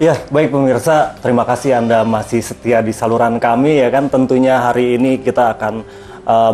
Ya, baik pemirsa, terima kasih Anda masih setia di saluran kami ya kan. Tentunya hari ini kita akan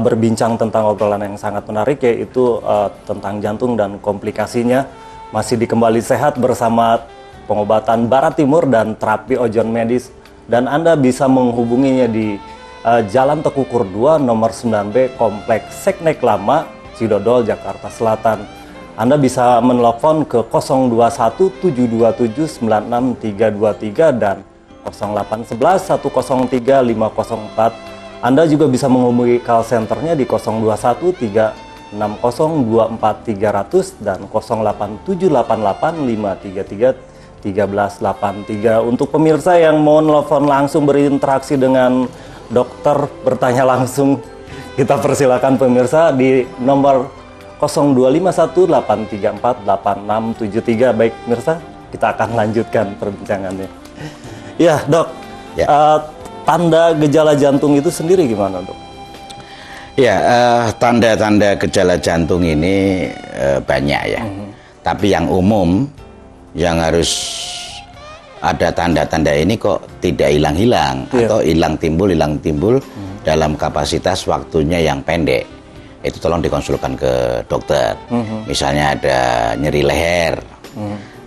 berbincang tentang obrolan yang sangat menarik, yaitu tentang jantung dan komplikasinya. Masih di Kembali Sehat bersama pengobatan Barat Timur dan terapi ojon medis. Dan Anda bisa menghubunginya di Jalan Tekukur 2 nomor 9B Kompleks Seknek Lama, Cidodol, Jakarta Selatan. Anda bisa menelpon ke 021-727-96323 dan 0811-103-504. Anda juga bisa menghubungi call centernya di 021-360-24300 dan 08788-533-1383. Untuk pemirsa yang mau nelpon langsung berinteraksi dengan dokter, bertanya langsung, kita persilakan pemirsa di nomor 0251-834-8673. Baik pemirsa, kita akan lanjutkan perbincangannya. Ya dok, ya. Tanda gejala jantung itu sendiri gimana dok? Ya, tanda-tanda gejala jantung ini banyak ya. Tapi yang umum, yang harus ada tanda-tanda ini kok tidak hilang-hilang, atau hilang timbul dalam kapasitas waktunya yang pendek. Itu tolong dikonsulkan ke dokter. Misalnya ada nyeri leher,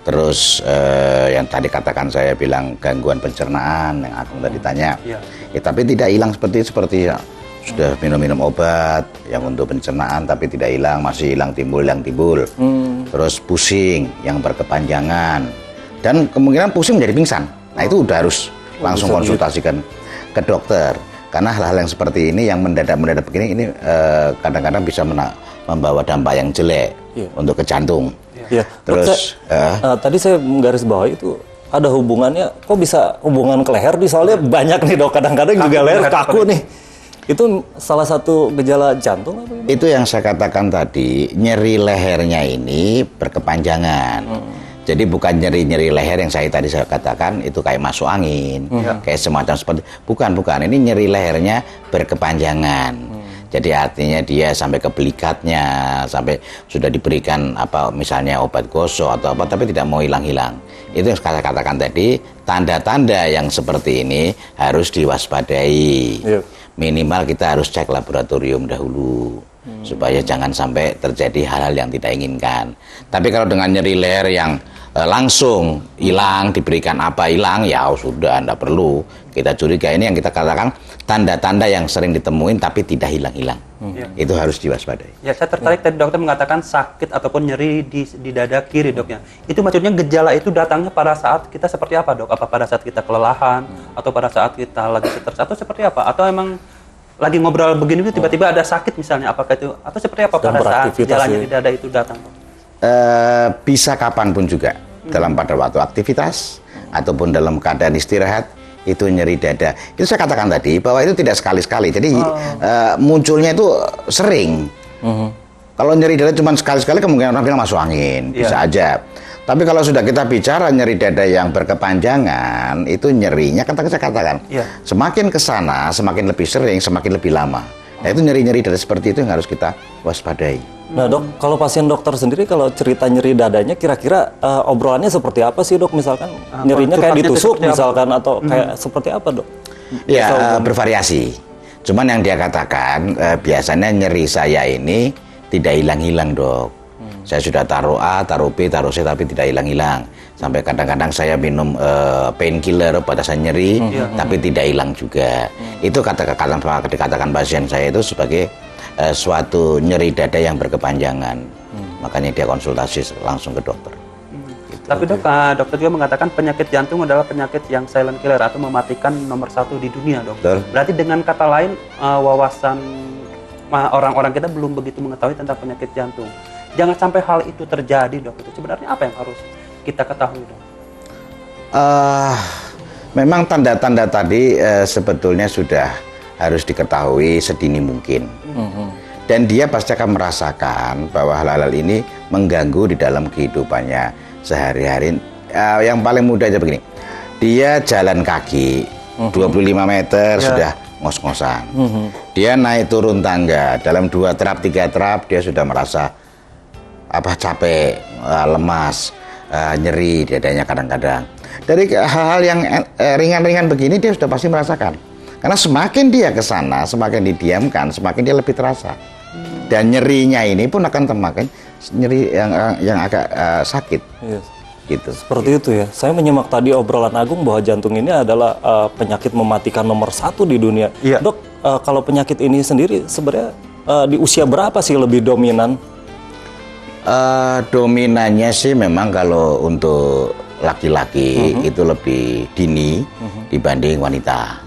terus yang tadi katakan saya bilang gangguan pencernaan yang aku tadi tanya, tapi tidak hilang seperti sudah minum obat yang untuk pencernaan tapi tidak hilang, masih hilang timbul. Terus pusing yang berkepanjangan dan kemungkinan pusing menjadi pingsan. Nah itu udah harus langsung konsultasikan ke dokter. Karena hal-hal yang seperti ini, yang mendadak begini, ini kadang-kadang bisa membawa dampak yang jelek untuk ke jantung. Terus, tadi saya menggaris bawah itu ada hubungannya, kok bisa hubungan ke leher nih, soalnya banyak nih dok, kadang-kadang juga leher kaku nih. Itu salah satu gejala jantung apa ini? Itu yang saya katakan tadi, nyeri lehernya ini berkepanjangan. Jadi bukan nyeri leher yang tadi saya katakan itu kayak masuk angin, kayak semacam seperti bukan. Ini nyeri lehernya berkepanjangan. Jadi artinya dia sampai ke belikatnya, sampai sudah diberikan misalnya obat gosok atau apa, tapi tidak mau hilang-hilang. Itu yang saya katakan tadi, tanda-tanda yang seperti ini harus diwaspadai. Minimal kita harus cek laboratorium dahulu. Supaya jangan sampai terjadi hal-hal yang tidak inginkan. Tapi kalau dengan nyeri leher yang langsung hilang, diberikan hilang, ya sudah, tidak perlu kita curiga. Ini yang kita katakan tanda-tanda yang sering ditemuin tapi tidak hilang-hilang. Itu harus diwaspadai. Ya, saya tertarik tadi dokter mengatakan sakit ataupun nyeri di dada kiri doknya. Itu maksudnya gejala itu datangnya pada saat kita seperti apa dok? Apa pada saat kita kelelahan atau pada saat kita lagi stres atau seperti apa? Atau emang lagi ngobrol begini tiba-tiba ada sakit misalnya, apakah itu atau seperti apa pada saat gejalanya di dada itu datang? Bisa kapanpun juga, dalam pada waktu aktivitas ataupun dalam keadaan istirahat itu nyeri dada. Itu saya katakan tadi bahwa itu tidak sekali-sekali, jadi munculnya itu sering. Kalau nyeri dada cuma sekali-sekali kemungkinan orang bilang masuk angin, bisa aja. Tapi kalau sudah kita bicara nyeri dada yang berkepanjangan, itu nyerinya kan saya katakan, semakin ke sana, semakin lebih sering, semakin lebih lama. Nah itu nyeri-nyeri dada seperti itu yang harus kita waspadai. Nah dok, kalau pasien dokter sendiri kalau cerita nyeri dadanya, kira-kira obrolannya seperti apa sih dok? Misalkan nyerinya kayak ditusuk misalkan atau kayak seperti apa dok? Ya bervariasi. Cuman yang dia katakan biasanya nyeri saya ini tidak hilang-hilang dok. Saya sudah taruh A, taruh B, taruh C, tapi tidak hilang-hilang. Sampai kadang-kadang saya minum painkiller, batasan nyeri, tapi tidak hilang juga. Itu dikatakan pasien saya itu sebagai suatu nyeri dada yang berkepanjangan. Makanya dia konsultasi langsung ke dokter. Tapi dok, dokter juga mengatakan penyakit jantung adalah penyakit yang silent killer atau mematikan nomor 1 di dunia dok. Berarti dengan kata lain, wawasan orang-orang kita belum begitu mengetahui tentang penyakit jantung. Jangan sampai hal itu terjadi dok. Itu sebenarnya apa yang harus kita ketahui dok? Memang tanda-tanda tadi sebetulnya sudah harus diketahui sedini mungkin. Dan dia pasti akan merasakan bahwa hal-hal ini mengganggu di dalam kehidupannya sehari-hari. Yang paling mudah aja begini, dia jalan kaki 25 meter sudah ngos-ngosan. Dia naik turun tangga dalam 2 trap 3 trap dia sudah merasa capek, lemas, nyeri dadanya kadang-kadang. Dari hal-hal yang ringan-ringan begini dia sudah pasti merasakan. Karena semakin dia ke sana, semakin didiamkan, semakin dia lebih terasa. Dan nyerinya ini pun akan semakin nyeri yang agak sakit. Yes. Gitu. Seperti itu ya. Saya menyimak tadi obrolan Agung bahwa jantung ini adalah penyakit mematikan nomor 1 di dunia. Iya. Dok, kalau penyakit ini sendiri sebenarnya di usia berapa sih lebih dominan? Dominannya sih memang kalau untuk laki-laki itu lebih dini dibanding wanita.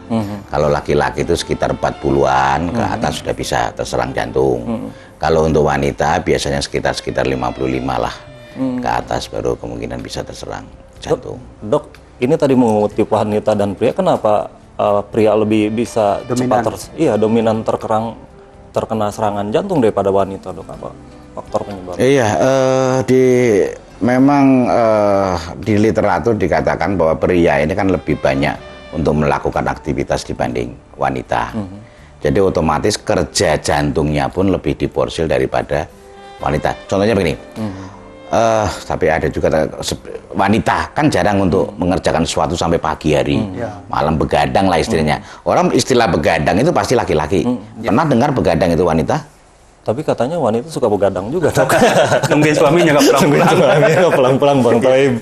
Kalau laki-laki itu sekitar 40-an ke atas sudah bisa terserang jantung. Kalau untuk wanita biasanya sekitar 55 lah ke atas baru kemungkinan bisa terserang jantung. Dok, ini tadi mengutip wanita dan pria, kenapa pria lebih bisa Dominan. dominan terkena serangan jantung daripada wanita, Dok? Apa faktor penyebab? Iya, memang di literatur dikatakan bahwa pria ini kan lebih banyak untuk melakukan aktivitas dibanding wanita. Jadi otomatis kerja jantungnya pun lebih diporsil daripada wanita. Contohnya begini, tapi ada juga wanita kan jarang untuk mengerjakan sesuatu sampai pagi hari, malam begadang lah istilahnya. Orang istilah begadang itu pasti laki-laki. Pernah dengar begadang itu wanita? Tapi katanya wanita suka begadang juga, Dok. Nungguin suaminya nggak pulang-pulang. Suaminya nggak pulang-pulang, Bang Toib.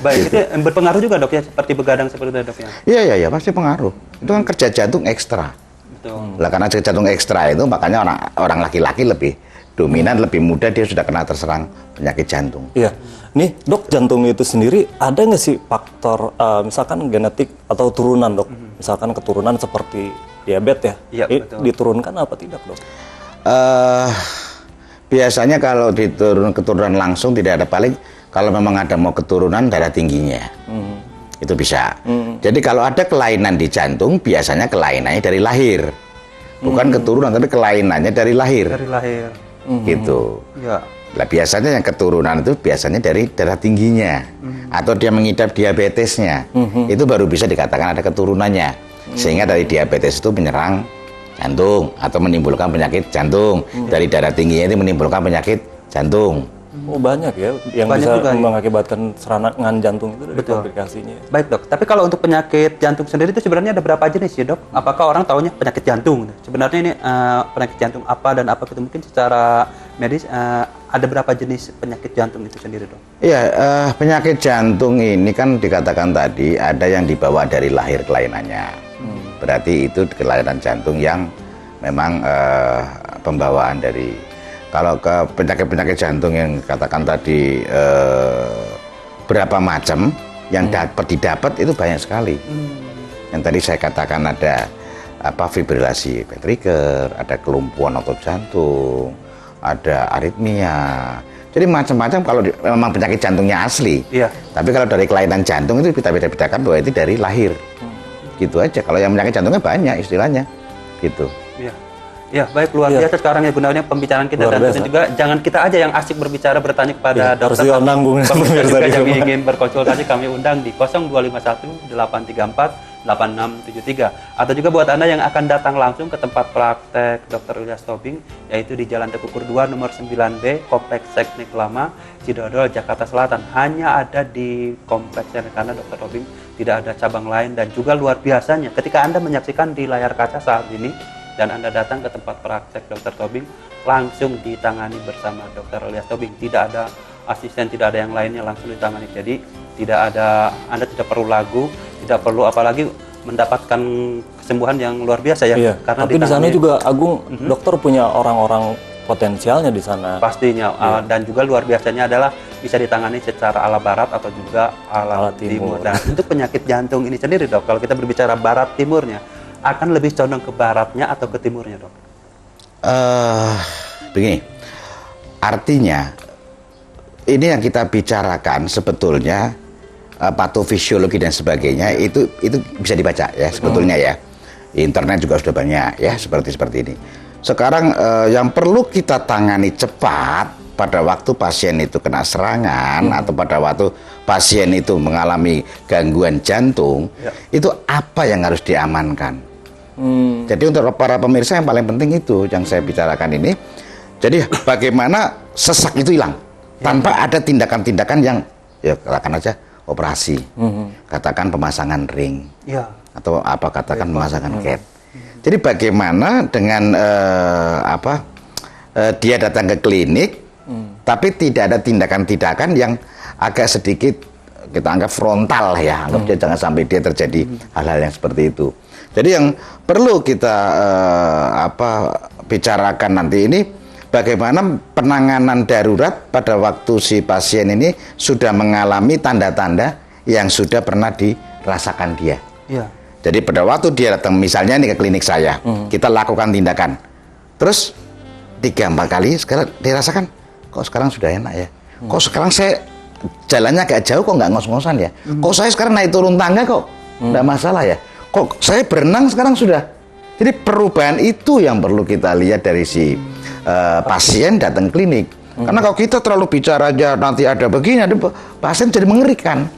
Baik, itu berpengaruh juga dok ya, seperti begadang seperti itu dok ya. Iya, pasti pengaruh. Itu kan kerja jantung ekstra. Betul. Lah karena kerja jantung ekstra itu makanya orang laki-laki lebih dominan, lebih mudah dia sudah kena terserang penyakit jantung. Iya. Nih, Dok, jantung itu sendiri ada nggak sih faktor misalkan genetik atau turunan, Dok? Misalkan keturunan seperti diabetes ya. Iya, betul. Diturunkan apa tidak, Dok? Biasanya kalau keturunan langsung tidak ada, paling kalau memang ada mau keturunan darah tingginya. Itu bisa. Jadi kalau ada kelainan di jantung, biasanya kelainannya dari lahir. Bukan keturunan, tapi kelainannya dari lahir. Dari lahir. Gitu. Ya. Lah biasanya yang keturunan itu biasanya dari darah tingginya. Atau dia mengidap diabetesnya. Itu baru bisa dikatakan ada keturunannya. Sehingga dari diabetes itu menyerang jantung atau menimbulkan penyakit jantung. Dari darah tingginya itu menimbulkan penyakit jantung. Oh, banyak ya yang Banyak bisa juga, ya. mengakibatkan serangan jantung itu dari Betul. komplikasinya. Baik dok, tapi kalau untuk penyakit jantung sendiri itu sebenarnya ada berapa jenis ya dok? Apakah orang taunya penyakit jantung? Sebenarnya ini penyakit jantung apa dan apa itu mungkin secara medis ada berapa jenis penyakit jantung itu sendiri dok? Iya, penyakit jantung ini kan dikatakan tadi ada yang dibawa dari lahir kelainannya. Berarti itu kelainan jantung yang memang pembawaan dari, kalau ke penyakit-penyakit jantung yang katakan tadi berapa macam yang didapat itu banyak sekali. Yang tadi saya katakan ada fibrilasi ventriker, ada kelumpuhan otot jantung, ada aritmia. Jadi macam-macam kalau memang penyakit jantungnya asli. Iya. Tapi kalau dari kelainan jantung itu kita beda-bedakan bahwa itu dari lahir. Gitu aja. Kalau yang penyakit jantungnya banyak istilahnya. Gitu. Iya. Ya, baik, luar biasa sekarang ya gunanya pembicaraan kita, Luar dan biasa. tentu juga jangan kita aja yang asik berbicara, bertanya kepada Iya, harus dokter. diundang Pemirsa juga tadi yang semua. ingin berkonsultasi kami undang di 0251 834 8673, atau juga buat Anda yang akan datang langsung ke tempat praktek Dr. Ilyas Tobing, yaitu di Jalan Tekukur 2 nomor 9B, Kompleks Teknik Lama, Cidodol, Jakarta Selatan. Hanya ada di kompleksnya karena Dr. Tobing tidak ada cabang lain. Dan juga luar biasanya ketika Anda menyaksikan di layar kaca saat ini dan Anda datang ke tempat praktek Dr. Tobing, langsung ditangani bersama Dr. Ilyas Tobing. Tidak ada asisten, tidak ada yang lainnya, langsung ditangani. Jadi tidak ada, Anda tidak perlu lagu, tidak perlu apalagi mendapatkan kesembuhan yang luar biasa ya. Iya. Karena Tapi di sana ditangani juga Agung, dokter punya orang-orang potensialnya di sana. pastinya. Dan juga luar biasanya adalah bisa ditangani secara ala barat atau juga ala Ala timur. timur. Dan untuk penyakit jantung ini sendiri dok, kalau kita berbicara barat timurnya, akan lebih condong ke baratnya atau ke timurnya dok? Begini, artinya ini yang kita bicarakan sebetulnya patofisiologi dan sebagainya itu bisa dibaca ya sebetulnya ya. Internet juga sudah banyak ya seperti ini. Sekarang yang perlu kita tangani cepat pada waktu pasien itu kena serangan atau pada waktu pasien itu mengalami gangguan jantung, itu apa yang harus diamankan. Jadi untuk para pemirsa yang paling penting itu yang saya bicarakan ini. Jadi bagaimana sesak itu hilang tanpa ada tindakan-tindakan yang ya katakan aja operasi. Katakan pemasangan ring Iya. atau apa katakan pemasangan CAT. Jadi bagaimana dengan dia datang ke klinik, tapi tidak ada tindakan-tindakan yang agak sedikit kita anggap frontal ya, anggap dia jangan sampai dia terjadi hal-hal yang seperti itu. Jadi yang perlu kita bicarakan nanti ini bagaimana penanganan darurat pada waktu si pasien ini sudah mengalami tanda-tanda yang sudah pernah dirasakan dia. Iya. Jadi pada waktu dia datang misalnya ini ke klinik saya, kita lakukan tindakan. Terus 3-4 kali sekarang dirasakan, kok sekarang sudah enak ya. Kok sekarang saya jalannya agak jauh kok nggak ngos-ngosan ya. Kok saya sekarang naik turun tangga kok nggak masalah ya. Kok saya berenang sekarang sudah. Jadi perubahan itu yang perlu kita lihat dari si pasien datang klinik. Karena kalau kita terlalu bicara aja nanti ada begini, ada pasien jadi mengerikan.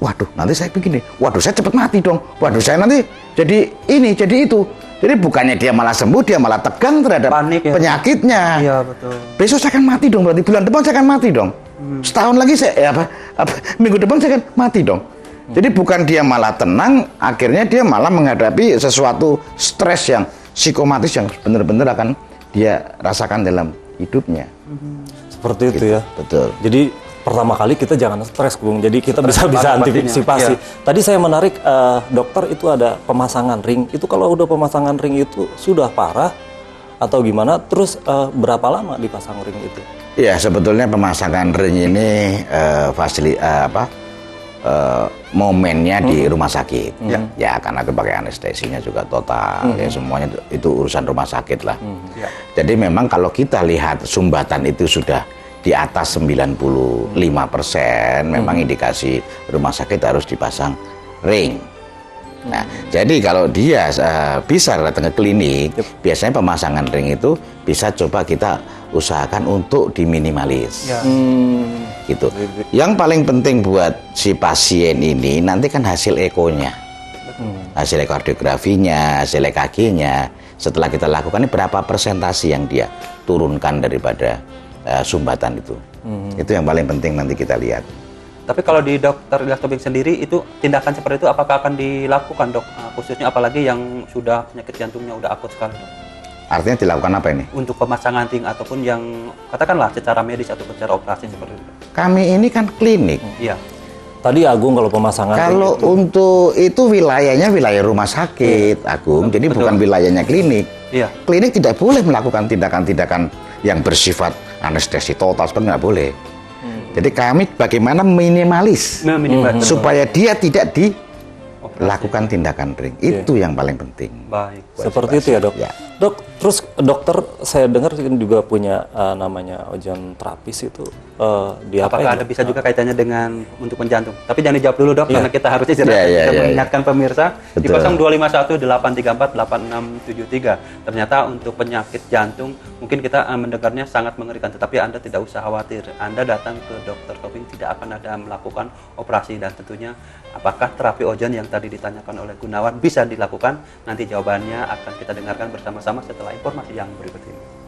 Waduh, nanti saya begini. Waduh, saya cepat mati dong. Waduh, saya nanti jadi ini, jadi itu. Jadi bukannya dia malah sembuh, dia malah tegang terhadap Panik ya, penyakitnya. Iya, betul. Besok saya akan mati dong, berarti bulan depan saya akan mati dong. Setahun lagi saya minggu depan saya akan mati dong. Jadi bukan dia malah tenang, akhirnya dia malah menghadapi sesuatu stres yang psikomatis yang benar-benar akan dia rasakan dalam hidupnya. Seperti itu ya. Betul. Jadi pertama kali kita jangan stres, Bung. Jadi kita bisa pastinya. antisipasi. Iya. Tadi saya menarik dokter itu ada pemasangan ring. Itu kalau udah pemasangan ring itu sudah parah atau gimana? Terus berapa lama dipasang ring itu? Ya sebetulnya pemasangan ring ini momennya di rumah sakit. Ya karena pakai anestesinya juga total. Ya semuanya itu urusan rumah sakit lah. Ya. Jadi memang kalau kita lihat sumbatan itu sudah di atas 95%, memang indikasi rumah sakit harus dipasang ring. Nah, jadi kalau dia bisa datang ke klinik, biasanya pemasangan ring itu bisa coba kita usahakan untuk diminimalis. Ya. Gitu. Yang paling penting buat si pasien ini nanti kan hasil ekonya. Hasil ekokardiografinya, hasil EKG-nya. Setelah kita lakukan ini berapa persentase yang dia turunkan daripada sumbatan itu. Itu yang paling penting nanti kita lihat. Tapi kalau di dokter Ilyas Tobing sendiri itu tindakan seperti itu apakah akan dilakukan, Dok? Khususnya apalagi yang sudah penyakit jantungnya udah akut sekali, Dok. Artinya dilakukan apa ini? Untuk pemasangan ring ataupun yang katakanlah secara medis ataupun secara operasi seperti itu. Kami ini kan klinik. Iya. Tadi Agung kalau pemasangan Kalau untuk itu wilayahnya wilayah rumah sakit, Agung. Jadi Betul. bukan wilayahnya klinik. Iya. Klinik tidak boleh melakukan tindakan-tindakan yang bersifat anestesi total, sebenarnya nggak boleh. Jadi kami bagaimana minimalis supaya dia tidak dilakukan tindakan ring. Itu yang paling penting. Baik. seperti itu ya, Dok. Ya. Dok, terus dokter saya dengar juga punya namanya ojon terapis itu diapain? Apakah ada bisa juga kaitannya dengan untuk penjantung? Tapi jangan dijawab dulu, Dok, karena kita harus istirahat. Iya, Kita iya, mengingatkan pemirsa di Betul. 0251 834 8673. Ternyata untuk penyakit jantung mungkin kita mendengarnya sangat mengerikan, tetapi Anda tidak usah khawatir. Anda datang ke Dokter Tobing tidak akan ada melakukan operasi dan tentunya apakah terapi ojon yang tadi ditanyakan oleh Gunawan bisa dilakukan? Nanti jawabannya akan kita dengarkan bersama-sama setelah informasi yang berikut ini.